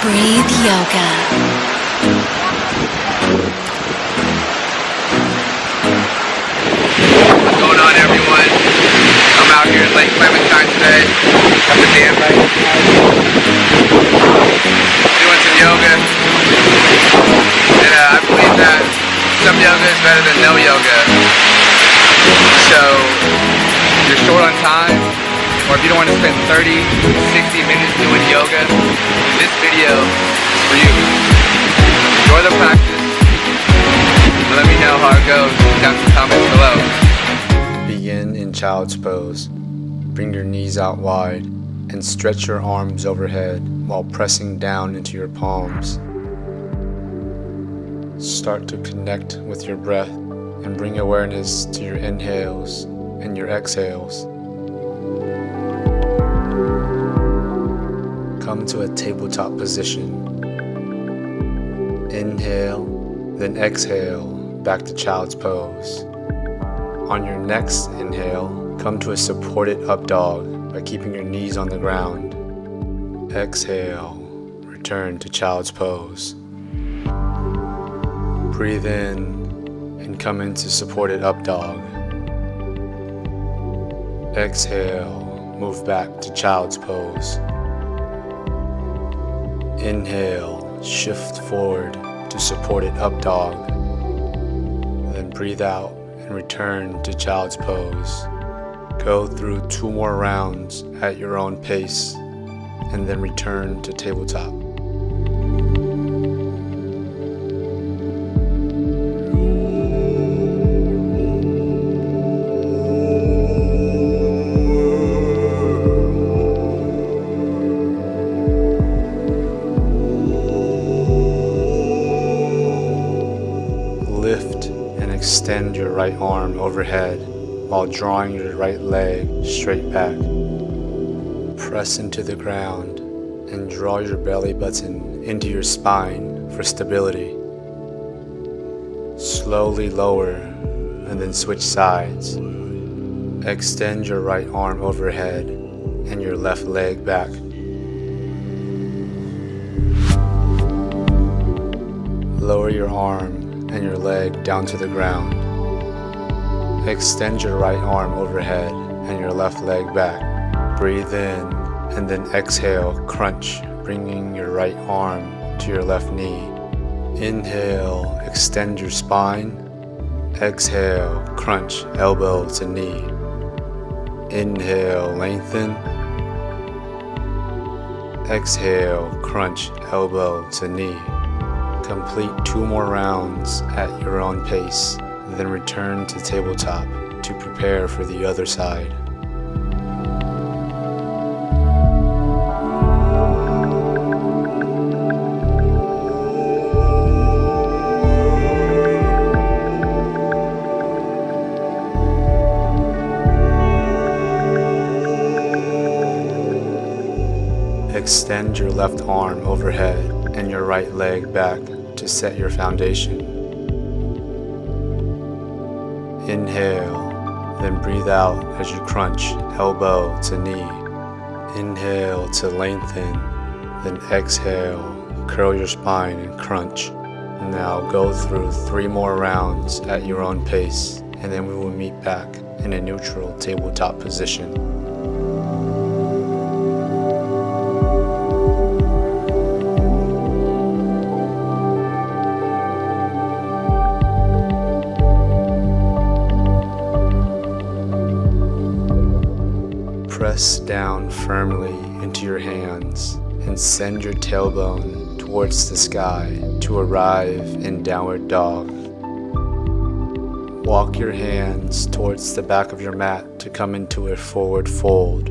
Breathe Yoga. What's going on, everyone? I'm out here in Lake Clementine today. Got the dam right doing some yoga. And I believe that some yoga is better than no yoga. So, if you're short on time, or if you don't want to spend 30, 60 minutes doing yoga, this video is for you. Enjoy the practice. And let me know how it goes down in the comments below. Begin in child's pose. Bring your knees out wide and stretch your arms overhead while pressing down into your palms. Start to connect with your breath and bring awareness to your inhales and your exhales. Come to a tabletop position. Inhale, then exhale back to child's pose. On your next inhale, come to a supported up dog by keeping your knees on the ground. Exhale, return to child's pose. Breathe in and come into supported up dog. Exhale, move back to child's pose. Inhale, shift forward to supported up dog. Then breathe out and return to child's pose. Go through 2 more rounds at your own pace and then return to tabletop. Lift and extend your right arm overhead while drawing your right leg straight back. Press into the ground and draw your belly button into your spine for stability. Slowly lower and then switch sides. Extend your right arm overhead and your left leg back. Lower your arm and your leg down to the ground. Extend your right arm overhead and your left leg back. Breathe in and then exhale, crunch, bringing your right arm to your left knee. Inhale, extend your spine. Exhale, crunch, elbow to knee. Inhale, lengthen. Exhale, crunch, elbow to knee. Complete 2 more rounds at your own pace, then return to tabletop to prepare for the other side. Extend your left arm overhead and your right leg back to set your foundation. Inhale, then breathe out as you crunch elbow to knee. Inhale to lengthen, then exhale, curl your spine and crunch. Now go through 3 more rounds at your own pace, and then we will meet back in a neutral tabletop position. Press down firmly into your hands and send your tailbone towards the sky to arrive in downward dog. Walk your hands towards the back of your mat to come into a forward fold.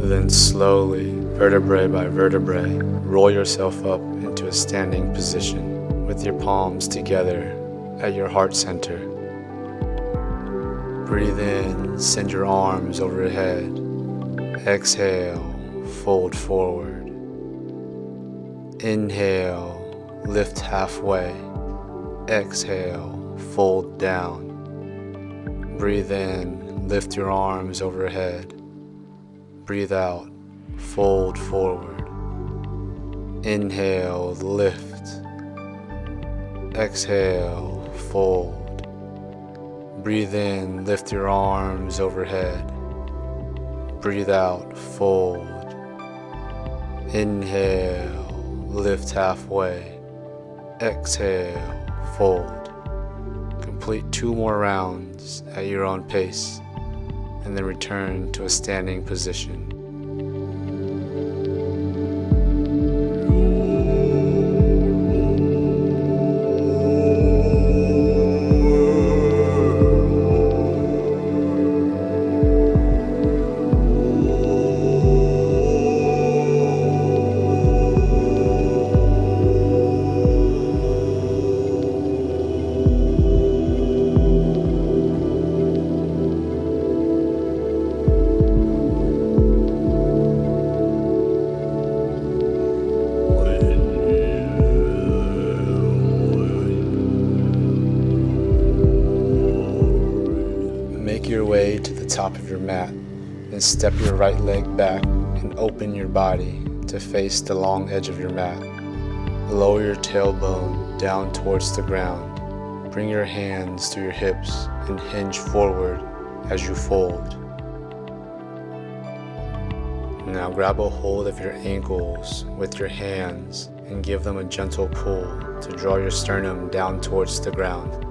Then slowly, vertebrae by vertebrae, roll yourself up into a standing position with your palms together at your heart center. Breathe in, send your arms overhead. Exhale, fold forward. Inhale, lift halfway. Exhale, fold down. Breathe in, lift your arms overhead. Breathe out, fold forward. Inhale, lift. Exhale, fold. Breathe in, lift your arms overhead. Breathe out, fold. Inhale, lift halfway. Exhale, fold. Complete 2 more rounds at your own pace, and then return to a standing position. Make your way to the top of your mat, then step your right leg back and open your body to face the long edge of your mat. Lower your tailbone down towards the ground. Bring your hands to your hips and hinge forward as you fold. Now grab a hold of your ankles with your hands and give them a gentle pull to draw your sternum down towards the ground.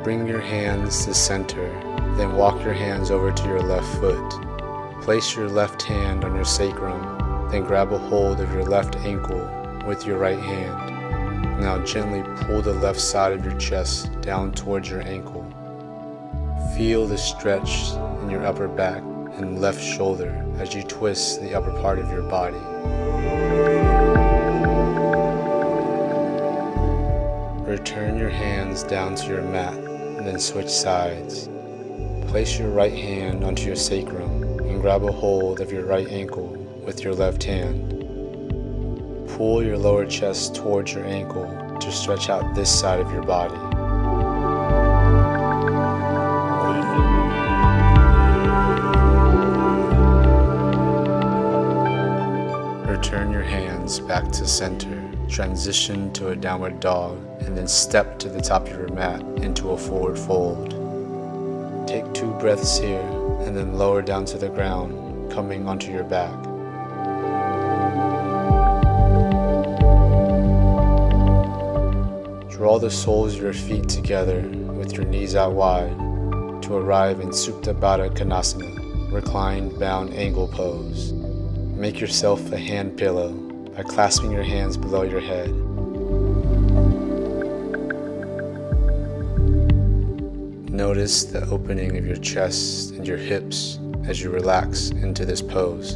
Bring your hands to center, then walk your hands over to your left foot. Place your left hand on your sacrum, then grab a hold of your left ankle with your right hand. Now gently pull the left side of your chest down towards your ankle. Feel the stretch in your upper back and left shoulder as you twist the upper part of your body. Return your hands down to your mat and then switch sides. Place your right hand onto your sacrum and grab a hold of your right ankle with your left hand. Pull your lower chest towards your ankle to stretch out this side of your body. Return your hands back to center. Transition to a downward dog and then step to the top of your mat into a forward fold. Take 2 breaths here and then lower down to the ground, coming onto your back. Draw the soles of your feet together with your knees out wide to arrive in Supta Baddha Konasana, reclined bound angle pose. Make yourself a hand pillow by clasping your hands below your head. Notice the opening of your chest and your hips as you relax into this pose.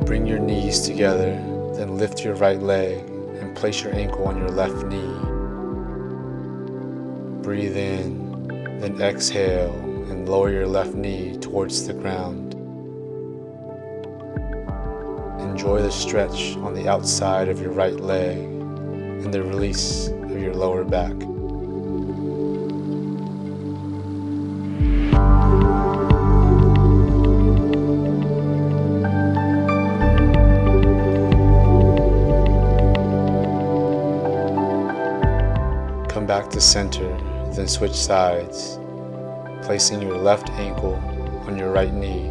Bring your knees together, then lift your right leg and place your ankle on your left knee. Breathe in, then exhale and lower your left knee towards the ground. Enjoy the stretch on the outside of your right leg and the release of your lower back. Come back to center, then switch sides, placing your left ankle on your right knee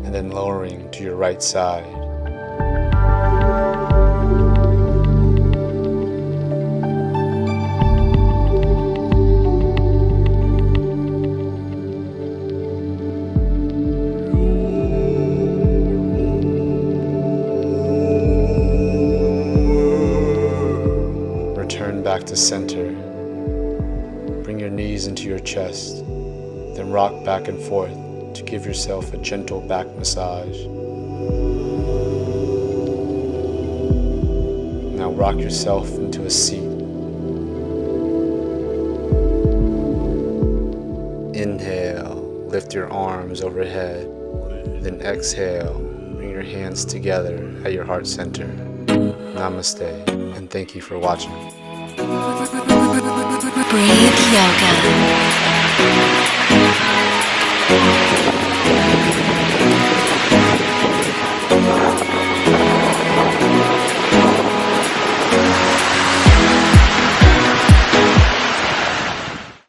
and then lowering to your right side. Return back to center. Bring your knees into your chest, then rock back and forth to give yourself a gentle back massage. Now rock yourself into a seat. Inhale, lift your arms overhead. Then exhale, bring your hands together at your heart center. Namaste, and thank you for watching. Breathe Yoga.